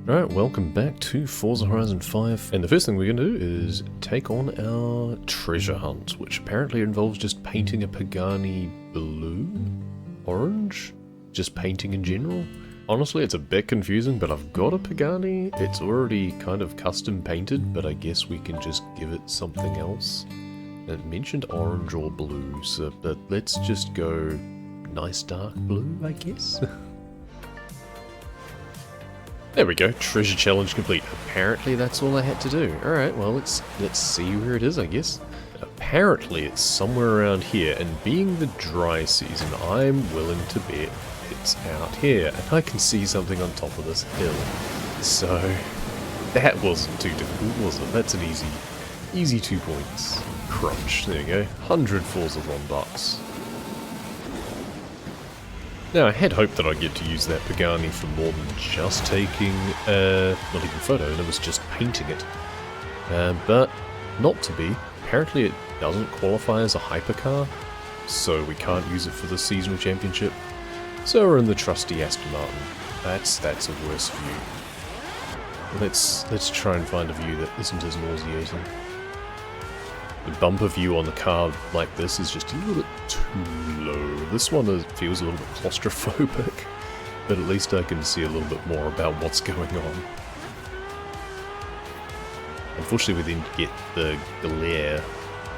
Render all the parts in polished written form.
Alright, welcome back to Forza Horizon 5, and the first thing we're going to do is take on our treasure hunt, which apparently involves just painting a Pagani blue? Orange? Just painting in general? Honestly, it's a bit confusing, but I've got a Pagani. It's already kind of custom painted, but I guess we can just give it something else. And it mentioned orange or blue, so, but let's just go nice dark blue, I guess? There we go, treasure challenge complete. Apparently that's all I had to do. Alright, well let's see where it is, I guess. Apparently it's somewhere around here, and being the dry season, I'm willing to bet it's out here. And I can see something on top of this hill. So, that wasn't too difficult, was it? That's an easy 2 points. Crunch, there you go. 100 Forza $1. Now, I had hoped that I'd get to use that Pagani for more than just taking, not even photo, and it was just painting it. But not to be. Apparently it doesn't qualify as a hypercar, so we can't use it for the seasonal championship. So we're in the trusty Aston Martin. That's a worse view. Let's try and find a view that isn't as nauseating. The bumper view on the car like this is just a little bit too low. This one feels a little bit claustrophobic, but at least I can see a little bit more about what's going on. Unfortunately, we then get the glare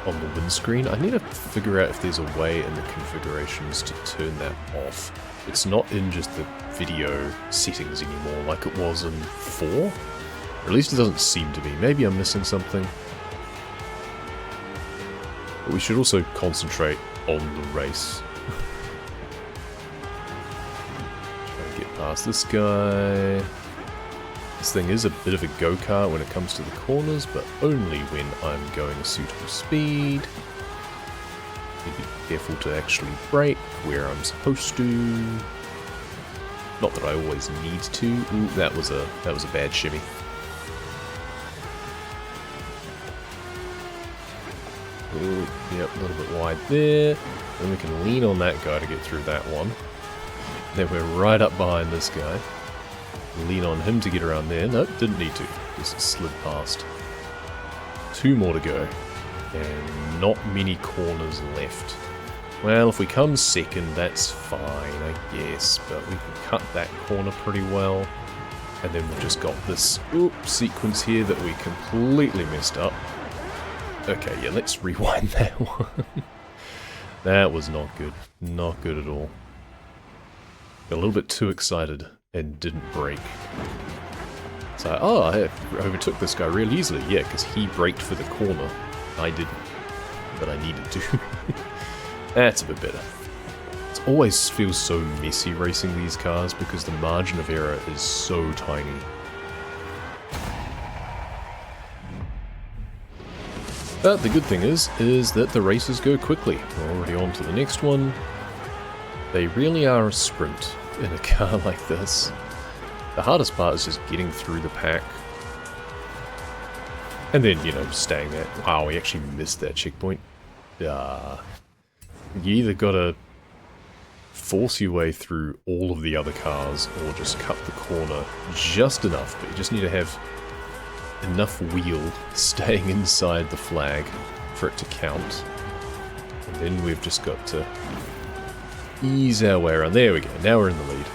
on the windscreen. I need to figure out if there's a way in the configurations to turn that off. It's not in just the video settings anymore like it was in 4. Or at least it doesn't seem to be. Maybe I'm missing something. But we should also concentrate on the race. Try and get past this guy. This thing is a bit of a go-kart when it comes to the corners, but only when I'm going a suitable speed. Need to be careful to actually brake where I'm supposed to. Not that I always need to. Ooh, that was a bad shimmy. Ooh, yep, a little bit wide there. Then we can lean on that guy to get through that one. Then we're right up behind this guy. Lean on him to get around there. Nope, didn't need to. Just slid past. 2 more to go. And not many corners left. Well, if we come second, that's fine, I guess. But we can cut that corner pretty well. And then we've just got this sequence here that we completely messed up. Okay, yeah, let's rewind that one. That was not good. Not good at all. Got a little bit too excited and didn't brake. So, oh, I overtook this guy real easily. Yeah, because he braked for the corner. I didn't. But I needed to. That's a bit better. It always feels so messy racing these cars because the margin of error is so tiny. But the good thing is that the races go quickly. We're already on to the next one. They really are a sprint in a car like this. The hardest part is just getting through the pack. And then, you know, staying there. Wow, we actually missed that checkpoint. You either gotta force your way through all of the other cars or just cut the corner just enough, but you just need to have enough wheel staying inside the flag for it to count. And then we've just got to ease our way around. There we go, now we're in the lead.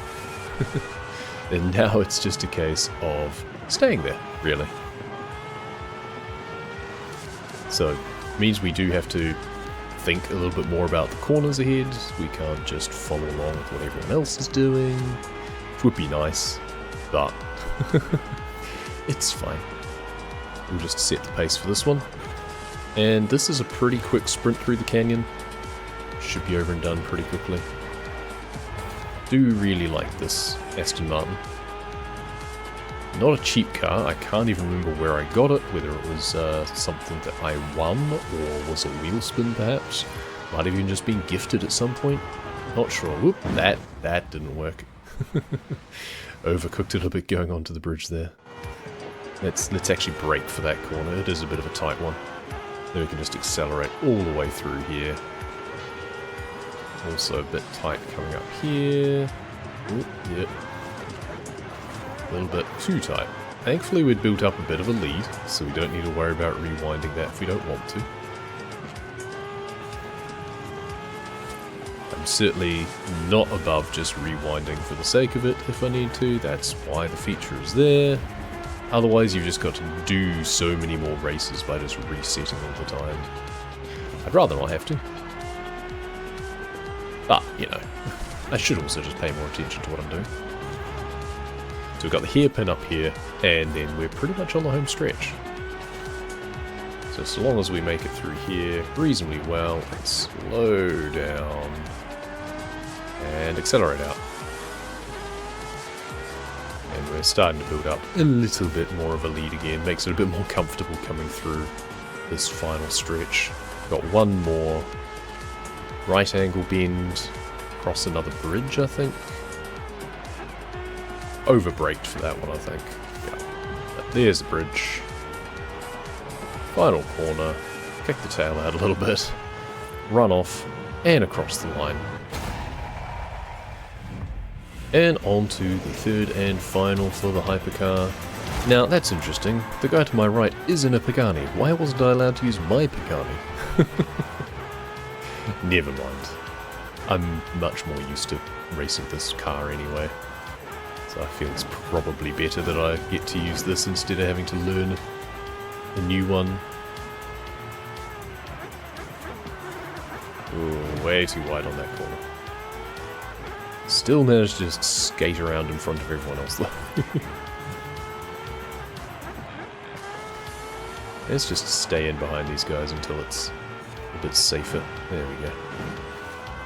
And now it's just a case of staying there, really. So, it means we do have to think a little bit more about the corners ahead. We can't just follow along with what everyone else is doing, which would be nice, but it's fine. We'll just set the pace for this one. And this is a pretty quick sprint through the canyon. Should be over and done pretty quickly. Do really like this Aston Martin. Not a cheap car. I can't even remember where I got it, whether it was something that I won or was a Wheelspin perhaps. Might have even just been gifted at some point. Not sure. Whoop, that didn't work. Overcooked it a bit going onto the bridge there. Let's actually brake for that corner. It is a bit of a tight one. Then we can just accelerate all the way through here. Also a bit tight coming up here. Ooh, yep. little bit too tight. Thankfully we'd built up a bit of a lead, so we don't need to worry about rewinding that if we don't want to. I'm certainly not above just rewinding for the sake of it if I need to. That's why the feature is there. Otherwise you've just got to do so many more races by just resetting all the time. I'd rather not have to. But, you know, I should also just pay more attention to what I'm doing. So we've got the hairpin up here, and then we're pretty much on the home stretch. So long as we make it through here reasonably well, and slow down, and accelerate out. And we're starting to build up a little bit more of a lead again, makes it a bit more comfortable coming through this final stretch. Got one more right angle bend, across another bridge I think. Over-braked for that one I think. Yeah. But there's the bridge. Final corner, kick the tail out a little bit, run off, and across the line. And on to the third and final for the hypercar. Now that's interesting, the guy to my right is in a Pagani. Why wasn't I allowed to use my Pagani? Never mind. I'm much more used to racing this car anyway. So I feel it's probably better that I get to use this instead of having to learn a new one. Ooh, way too wide on that corner. Still managed to just skate around in front of everyone else though. Let's just stay in behind these guys until it's a bit safer. There we go.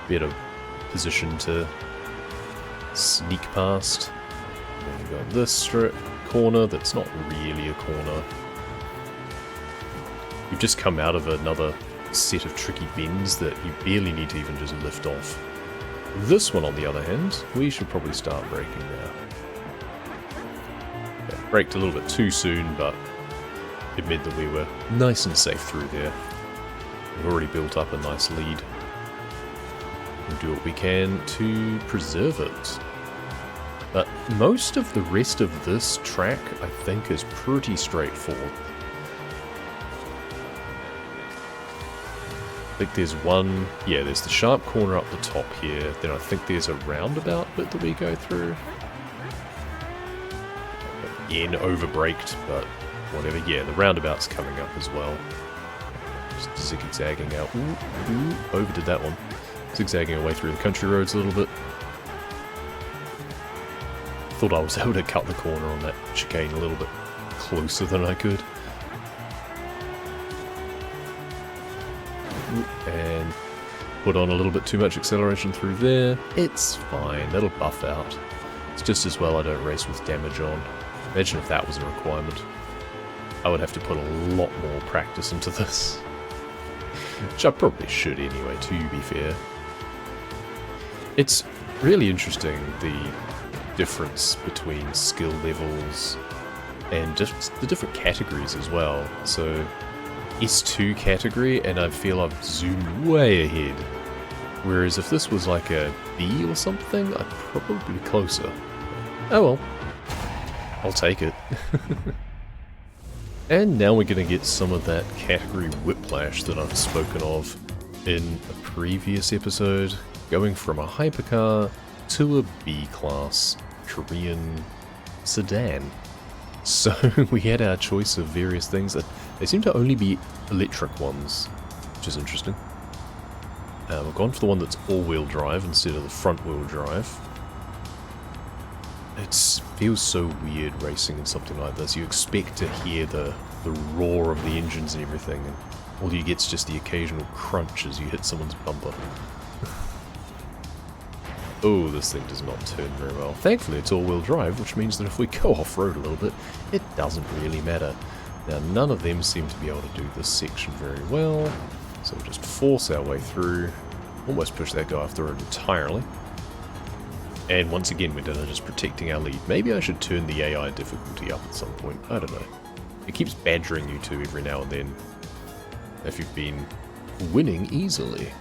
Better position to sneak past. Then we've got this strip corner that's not really a corner. You've just come out of another set of tricky bends that you barely need to even just lift off. This one, on the other hand, we should probably start braking now. Yeah, braked a little bit too soon, but it meant that we were nice and safe through there. We've already built up a nice lead. We'll do what we can to preserve it. But most of the rest of this track, I think, is pretty straightforward. I think there's one, yeah, there's the sharp corner up the top here, then I think there's a roundabout bit that we go through. Again, over-braked, but whatever, yeah, the roundabout's coming up as well. Just zigzagging out, overdid that one. Zigzagging away through the country roads a little bit. Thought I was able to cut the corner on that chicane a little bit closer than I could. And put on a little bit too much acceleration through there. It's fine, that'll buff out. It's just as well I don't race with damage on. Imagine if that was a requirement. I would have to put a lot more practice into this. Which I probably should anyway, to be fair. It's really interesting, the difference between skill levels and just the different categories as well. So S2 category, and I feel I've zoomed way ahead. Whereas if this was like a B or something, I'd probably be closer. Oh well. I'll take it. And now we're going to get some of that category whiplash that I've spoken of in a previous episode, going from a hypercar to a B-class Korean sedan. So we had our choice of various things. They seem to only be electric ones, which is interesting. We've gone for the one that's all-wheel drive instead of the front-wheel drive. It feels so weird racing in something like this. You expect to hear the roar of the engines and everything, and all you get's just the occasional crunch as you hit someone's bumper. Oh, this thing does not turn very well. Thankfully it's all-wheel drive, which means that if we go off-road a little bit, it doesn't really matter. Now, none of them seem to be able to do this section very well, so we'll just force our way through, almost push that guy off the road entirely. And once again, we're done just protecting our lead. Maybe I should turn the AI difficulty up at some point, I don't know. It keeps badgering you to every now and then, if you've been winning easily,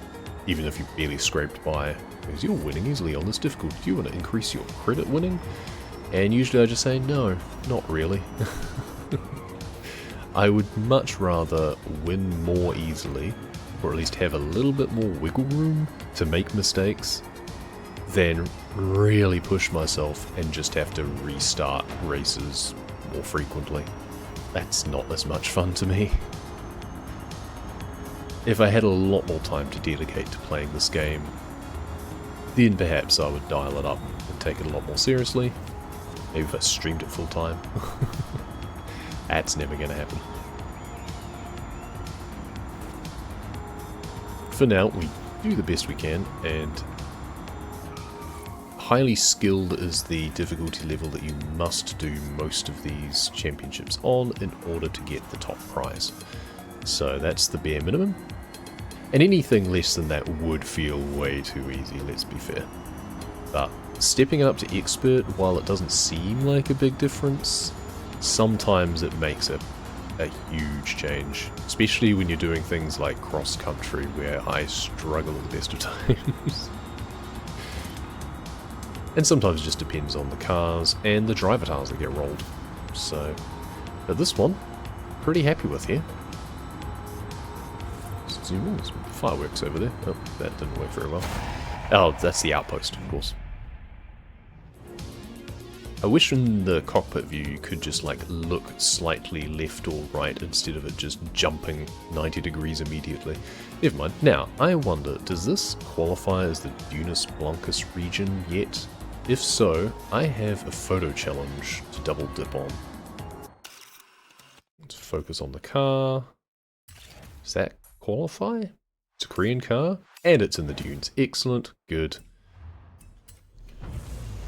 even if you've barely scraped by. Because you're winning easily on this difficulty. Do you want to increase your credit winning? And usually I just say, no, not really. I would much rather win more easily, or at least have a little bit more wiggle room to make mistakes, than really push myself and just have to restart races more frequently. That's not as much fun to me. If I had a lot more time to dedicate to playing this game, then perhaps I would dial it up and take it a lot more seriously. Maybe if I streamed it full time. That's never going to happen. For now, we do the best we can, and highly skilled is the difficulty level that you must do most of these championships on in order to get the top prize. So that's the bare minimum. And anything less than that would feel way too easy, let's be fair. But stepping up to expert, while it doesn't seem like a big difference, sometimes it makes a huge change. Especially when you're doing things like cross-country, where I struggle at the best of times. And sometimes it just depends on the cars and the driver tiles that get rolled. So, but this one, pretty happy with here. Zoom in, there's fireworks over there. Oh, that didn't work very well. Oh, that's the outpost, of course. I wish in the cockpit view you could just like look slightly left or right instead of it just jumping 90 degrees immediately. Never mind. Now, I wonder, does this qualify as the Dunas Blancas region yet? If so, I have a photo challenge to double dip on. Let's focus on the car. Does that qualify? It's a Korean car, and it's in the dunes. Excellent, good.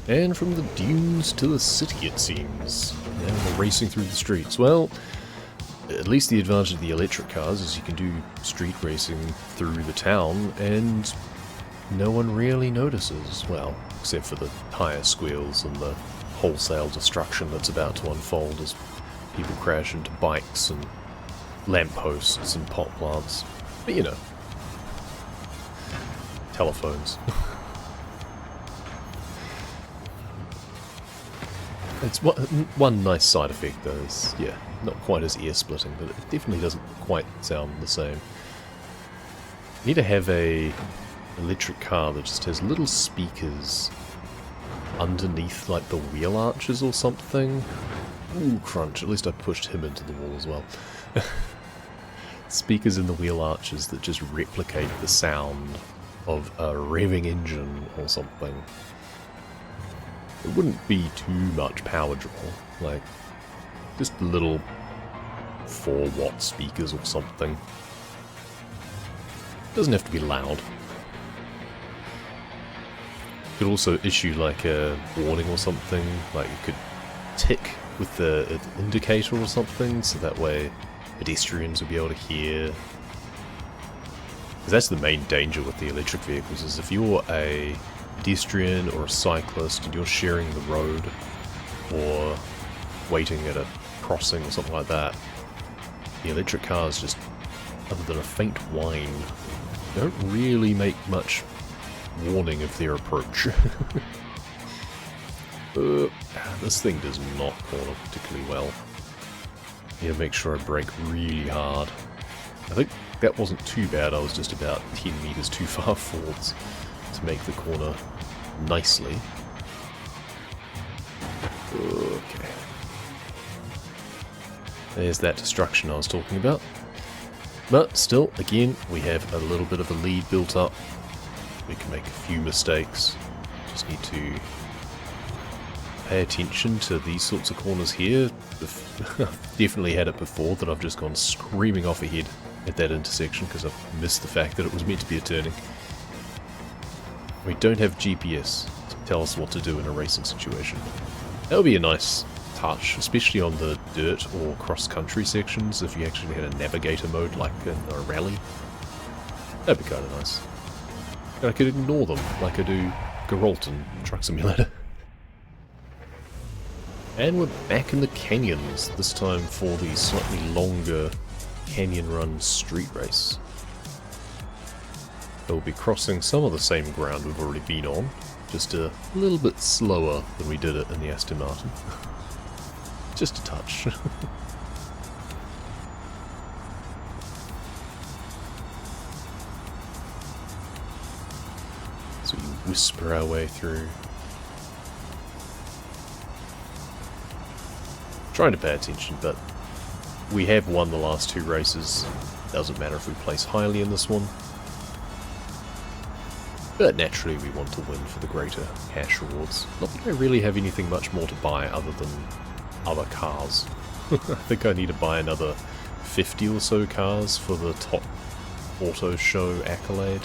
And from the dunes to the city, it seems. Now we're racing through the streets. Well, at least the advantage of the electric cars is you can do street racing through the town, and no one really notices. Well, except for the tire squeals and the wholesale destruction that's about to unfold as people crash into bikes and lampposts and pot plants. But you know, telephones. It's one nice side effect though is, yeah, not quite as ear splitting, but it definitely doesn't quite sound the same. You need to have a electric car that just has little speakers underneath like the wheel arches or something. Ooh, crunch. At least I pushed him into the wall as well. Speakers in the wheel arches that just replicate the sound of a revving engine or something. It wouldn't be too much power draw, like just little 4-watt speakers or something. Doesn't have to be loud. Could also issue like a warning or something, like you could tick with the indicator or something, so that way pedestrians will be able to hear. Because that's the main danger with the electric vehicles, is if you're a pedestrian or a cyclist and you're sharing the road or waiting at a crossing or something like that, the electric cars just, other than a faint whine, don't really make much warning of their approach. This thing does not corner particularly well. Yeah, make sure I brake really hard. I think that wasn't too bad, I was just about 10 meters too far forwards to make the corner nicely. Okay. There's that destruction I was talking about. But still, again, we have a little bit of a lead built up. We can make a few mistakes. Just need to pay attention to these sorts of corners here. I've definitely had it before that I've just gone screaming off ahead at that intersection because I've missed the fact that it was meant to be a turning. We don't have GPS to tell us what to do in a racing situation. That would be a nice touch, especially on the dirt or cross-country sections, if you actually had a navigator mode like in a rally. That'd be kind of nice. And I could ignore them like I do Geralt in Truck Simulator. And we're back in the canyons, this time for the slightly longer canyon run street race. We'll be crossing some of the same ground we've already been on, Just a little bit slower than we did it in the Aston Martin. Just a touch. So we whisper our way through. Trying to pay attention, but we have won the last 2 races. Doesn't matter if we place highly in this one. But naturally we want to win for the greater cash rewards. Not that I really have anything much more to buy other than other cars. I think I need to buy another 50 or so cars for the top auto show accolade.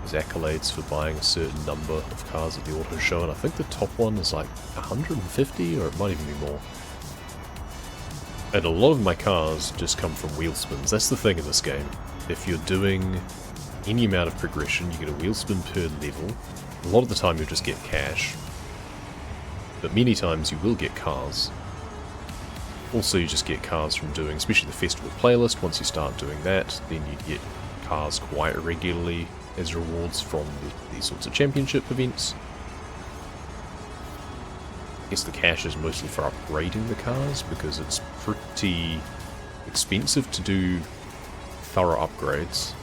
There's accolades for buying a certain number of cars at the auto show, and I think the top one is like 150, or it might even be more. And a lot of my cars just come from Wheelspins. That's the thing in this game. If you're doing any amount of progression, you get a wheelspin per level. A lot of the time you'll just get cash, but many times you will get cars. Also you just get cars from doing, especially the festival playlist. Once you start doing that, then you get cars quite regularly as rewards from these sorts of championship events. I guess the cash is mostly for upgrading the cars, because it's pretty expensive to do thorough upgrades.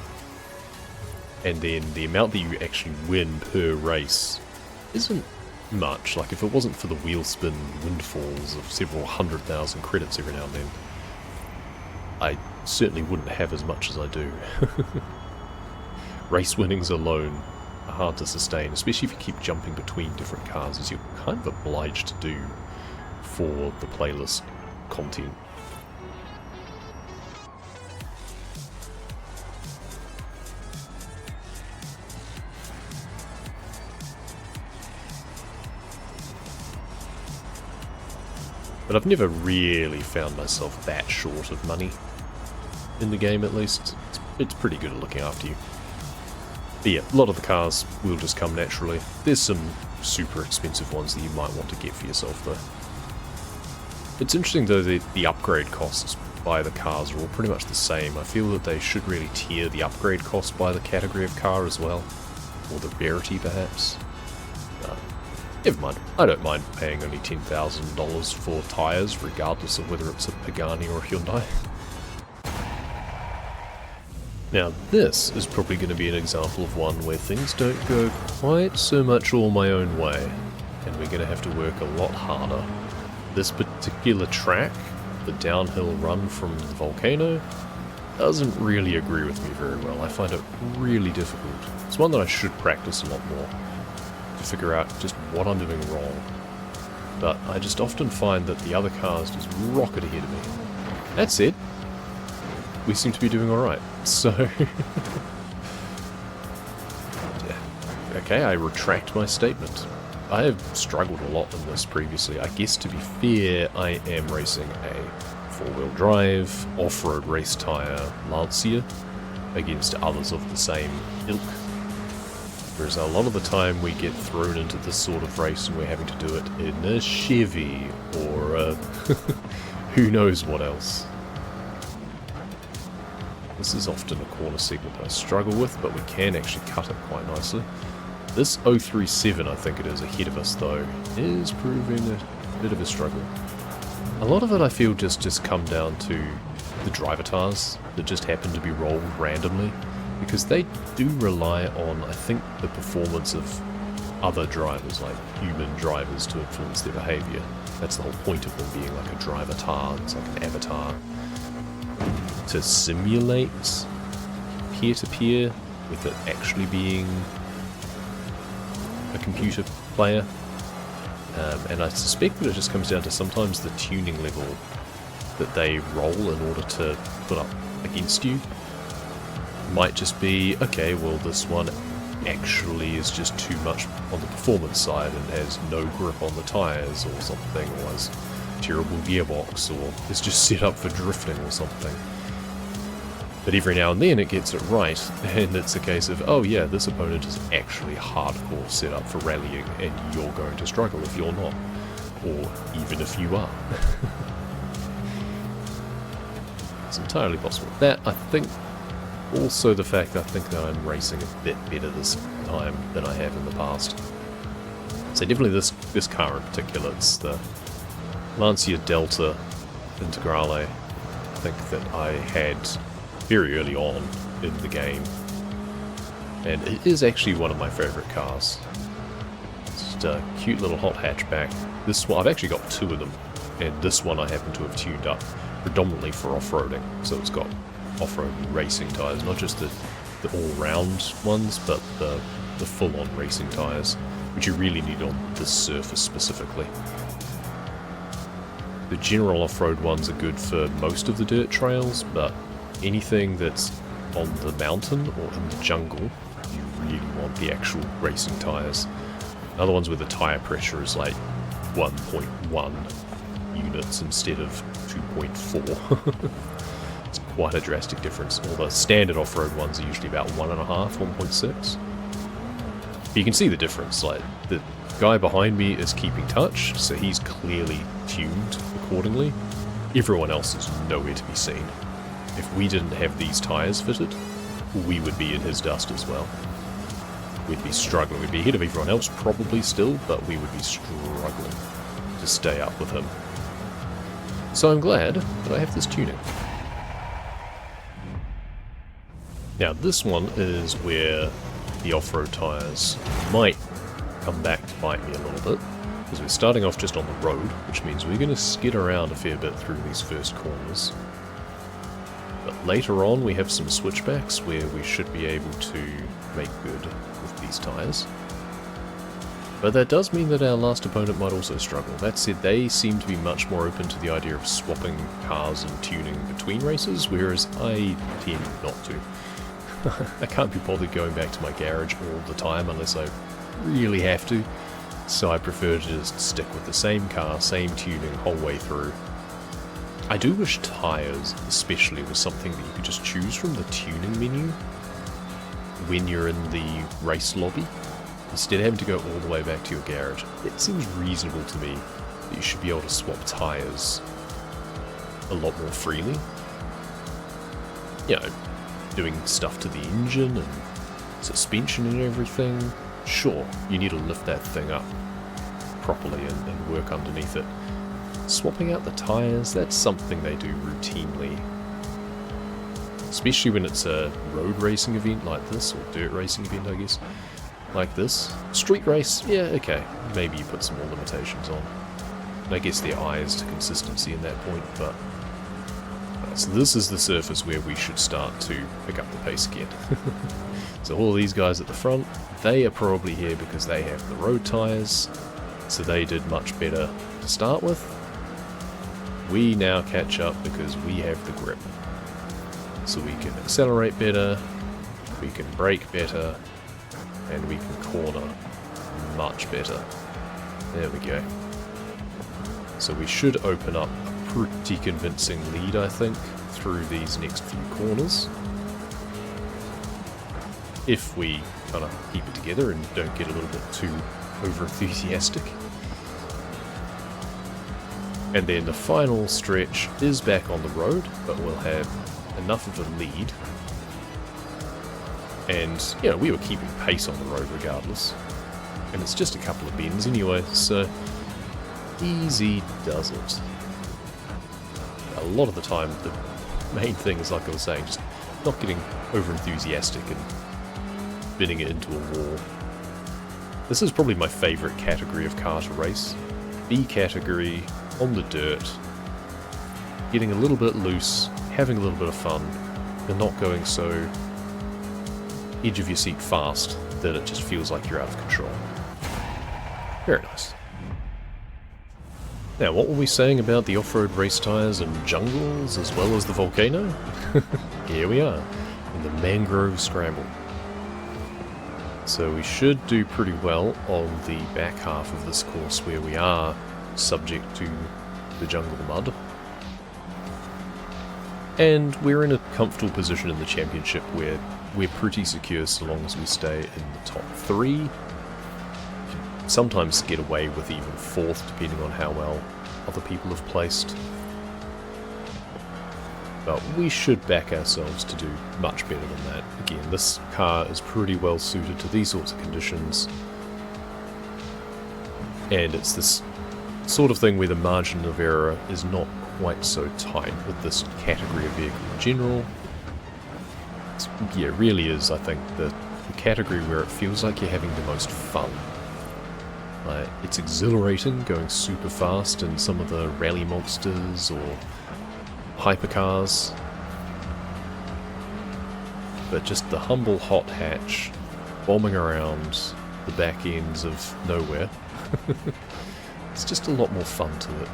And then the amount that you actually win per race isn't much. Like, if it wasn't for the wheelspin windfalls of several 100,000 credits every now and then, I certainly wouldn't have as much as I do. Race winnings alone are hard to sustain, especially if you keep jumping between different cars, as you're kind of obliged to do for the playlist content. But I've never really found myself that short of money. In the game, at least. It's pretty good at looking after you. But yeah, a lot of the cars will just come naturally. There's some super expensive ones that you might want to get for yourself, though. It's interesting, though, the upgrade costs by the cars are all pretty much the same. I feel that they should really tier the upgrade cost by the category of car as well. Or the rarity, perhaps. Never mind. I don't mind paying only $10,000 for tyres, regardless of whether it's a Pagani or a Hyundai. Now this is probably going to be an example of one where things don't go quite so much all my own way, and we're going to have to work a lot harder. This particular track, the downhill run from the volcano, doesn't really agree with me very well. I find it really difficult. It's one that I should practice a lot more, to figure out just what I'm doing wrong. But I just often find that the other cars just rocket ahead of me. That said, we seem to be doing alright, so... yeah. Okay, I retract my statement. I have struggled a lot in this previously. I guess, to be fair, I am racing a four-wheel drive, off-road race tyre Lancia against others of the same ilk. Whereas a lot of the time we get thrown into this sort of race and we're having to do it in a Chevy or a who knows what else. This is often a corner segment I struggle with, but we can actually cut it quite nicely. This 037, I think it is, ahead of us though, is proving a bit of a struggle. A lot of it I feel just come down to the drivatars that just happen to be rolled randomly, because they do rely on, I think, the performance of other drivers, like human drivers, to influence their behaviour. That's the whole point of them being like a drivatar. It's like an avatar to simulate peer-to-peer with it actually being a computer player. And I suspect that it just comes down to sometimes the tuning level that they roll in order to put up against you might just be, okay, well this one actually is just too much on the performance side and has no grip on the tyres or something, or has terrible gearbox, or is just set up for drifting or something. But every now and then it gets it right, and it's a case of, oh yeah, this opponent is actually hardcore set up for rallying, and you're going to struggle if you're not. Or even if you are. It's entirely possible. That, I think, also the fact I think that I'm racing a bit better this time than I have in the past. So definitely this car in particular, it's the Lancia Delta Integrale, I think, that I had very early on in the game. And it is actually one of my favourite cars. It's just a cute little hot hatchback. This one, I've actually got two of them, and this one I happen to have tuned up predominantly for off-roading. So it's got off-road racing tyres, not just the all-round ones, but the full-on racing tyres, which you really need on this surface specifically. The general off-road ones are good for most of the dirt trails, but anything that's on the mountain or in the jungle, you really want the actual racing tyres. Other ones where the tyre pressure is like 1.1 units instead of 2.4. It's quite a drastic difference. All the standard off-road ones are usually about 1.5, 1.6. But you can see the difference. Like, the guy behind me is keeping touch, so he's clearly tuned accordingly. Everyone else is nowhere to be seen. If we didn't have these tyres fitted, we would be in his dust as well. We'd be struggling. We'd be ahead of everyone else probably still, but we would be struggling to stay up with him. So I'm glad that I have this tuning. Now this one is where the off-road tyres might come back to bite me a little bit, because we're starting off just on the road, which means we're going to skid around a fair bit through these first corners. But later on we have some switchbacks where we should be able to make good with these tyres. But that does mean that our last opponent might also struggle. That said, they seem to be much more open to the idea of swapping cars and tuning between races, whereas I tend not to. I can't be bothered going back to my garage all the time unless I really have to, so I prefer to just stick with the same car, same tuning whole way through. I do wish tyres especially was something that you could just choose from the tuning menu when you're in the race lobby, instead of having to go all the way back to your garage. It seems reasonable to me that you should be able to swap tyres a lot more freely. You know, doing stuff to the engine and suspension and everything. Sure, you need to lift that thing up properly and work underneath it. Swapping out the tyres, that's something they do routinely. Especially when it's a road racing event like this, or dirt racing event I guess, like this. Street race, yeah, okay, maybe you put some more limitations on. And I guess their eye is to consistency in that point, but... So this is the surface where we should start to pick up the pace again. So all these guys at the front, they are probably here because they have the road tyres, so they did much better to start with. We now catch up because we have the grip. So we can accelerate better, we can brake better, and we can corner much better. There we go. So we should open up a pretty convincing lead, I think, through these next few corners. If we kind of keep it together and don't get a little bit too over-enthusiastic. And then the final stretch is back on the road, but we'll have enough of a lead. And, you know, we were keeping pace on the road regardless. And it's just a couple of bends anyway, so easy does it. A lot of the time, the main thing is, like I was saying, just not getting over-enthusiastic and spinning it into a wall. This is probably my favourite category of car to race. B category, on the dirt, getting a little bit loose, having a little bit of fun, and not going so edge of your seat fast that it just feels like you're out of control. Very nice. Now, what were we saying about the off-road race tyres and jungles as well as the volcano? Here we are, in the Mangrove Scramble. So we should do pretty well on the back half of this course where we are subject to the jungle mud. And we're in a comfortable position in the championship where we're pretty secure so long as we stay in the top 3. Sometimes get away with even 4th depending on how well other people have placed. But we should back ourselves to do much better than that. Again, this car is pretty well suited to these sorts of conditions. And it's this sort of thing where the margin of error is not quite so tight with this category of vehicle in general. Yeah, it really is, I think, the category where it feels like you're having the most fun. It's exhilarating going super fast in some of the rally monsters or hypercars. But just the humble hot hatch bombing around the back ends of nowhere. It's just a lot more fun to it.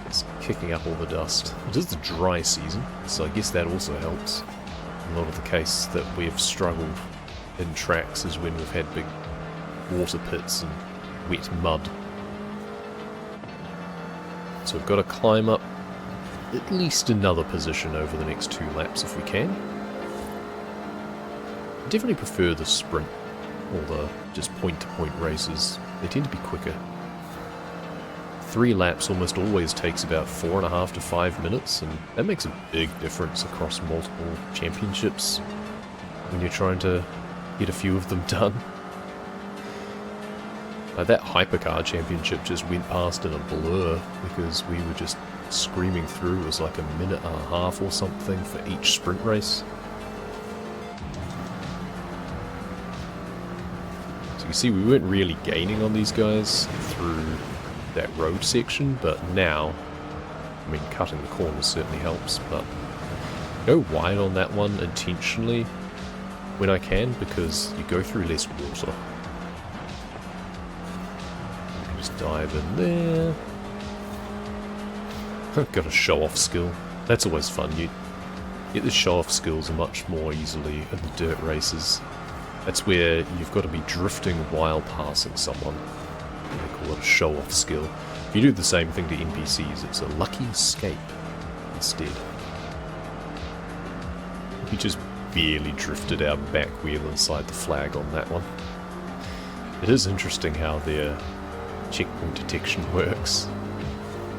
It's kicking up all the dust. It is the dry season, so I guess that also helps. A lot of the case that we've struggled in tracks is when we've had big water pits and wet mud. So we've got to climb up at least another position over the next 2 laps if we can. I definitely prefer the sprint or the just point-to-point races. They tend to be quicker. 3 laps almost always takes about 4.5 to 5 minutes, and that makes a big difference across multiple championships when you're trying to get a few of them done. That hypercar championship just went past in a blur because we were just screaming through. It was like 1.5 minutes or something for each sprint race. So you see, we weren't really gaining on these guys through that road section, but now, I mean, cutting the corners certainly helps, but go wide on that one intentionally when I can, because you go through less water. You can just dive in there. Got a show-off skill. That's always fun. You get the show-off skills much more easily in the dirt races. That's where you've got to be drifting while passing someone. They call it a show-off skill. If you do the same thing to NPCs, it's a lucky escape instead. We just barely drifted our back wheel inside the flag on that one. It is interesting how their checkpoint detection works.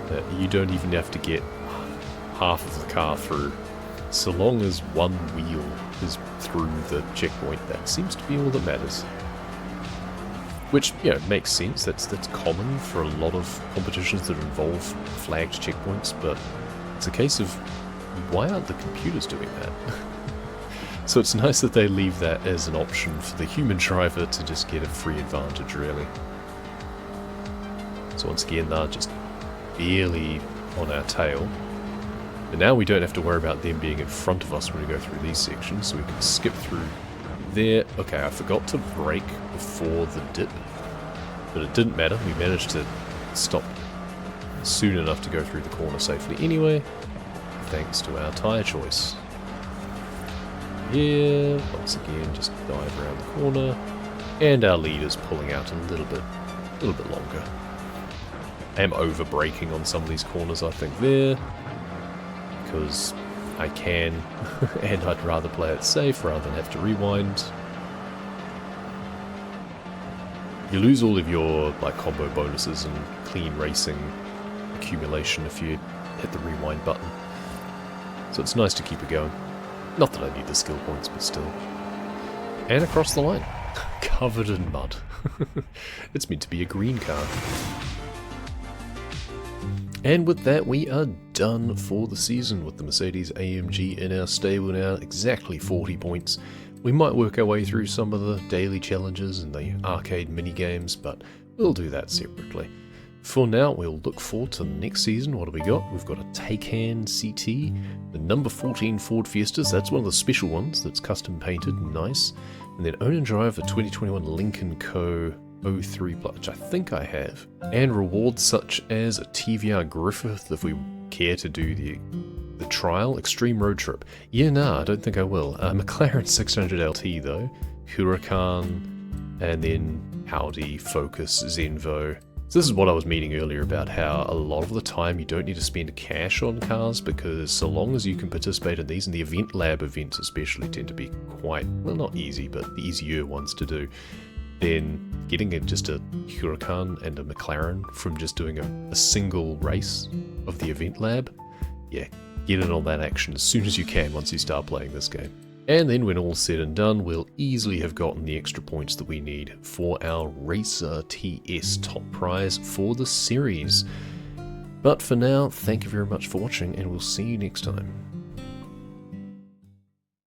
That you don't even have to get half of the car through. So long as one wheel is through the checkpoint, that seems to be all that matters. Which, you know, makes sense. That's common for a lot of competitions that involve flagged checkpoints, but it's a case of why aren't the computers doing that? So it's nice that they leave that as an option for the human driver to just get a free advantage, really. So once again, they're just barely on our tail. But now we don't have to worry about them being in front of us when we go through these sections, so we can skip through there. Okay, I forgot to brake before the dip, but it didn't matter. We managed to stop soon enough to go through the corner safely anyway, thanks to our tyre choice. Here, once again, just dive around the corner, and our lead is pulling out a little bit longer. I am over braking on some of these corners, I think, there, because I can, and I'd rather play it safe rather than have to rewind. You lose all of your combo bonuses and clean racing accumulation if you hit the rewind button. So it's nice to keep it going. Not that I need the skill points, but still. And across the line. Covered in mud. It's meant to be a green car. And with that, we are done for the season with the Mercedes AMG in our stable now. Exactly 40 points. We might work our way through some of the daily challenges and the arcade mini-games, but we'll do that separately. For now, we'll look forward to the next season. What have we got? We've got a Taycan CT, the number 14 Ford Fiestas. That's one of the special ones that's custom painted and nice. And then own and drive the 2021 Lincoln Co. 03 Plus, which I think I have. And rewards such as a TVR Griffith if we care to do the trial Extreme Road Trip. Yeah, nah, I don't think I will. McLaren 600 LT though, Huracan, and then Audi, Focus, Zenvo. So this is what I was meaning earlier about how a lot of the time you don't need to spend cash on cars, because so long as you can participate in these, and the Event Lab events especially tend to be quite, well, not easy, but the easier ones to do, then getting just a Huracan and a McLaren from just doing a single race of the Event Lab, yeah, get in on that action as soon as you can once you start playing this game. And then when all's said and done, we'll easily have gotten the extra points that we need for our Racer TS top prize for the series. But for now, thank you very much for watching, and we'll see you next time.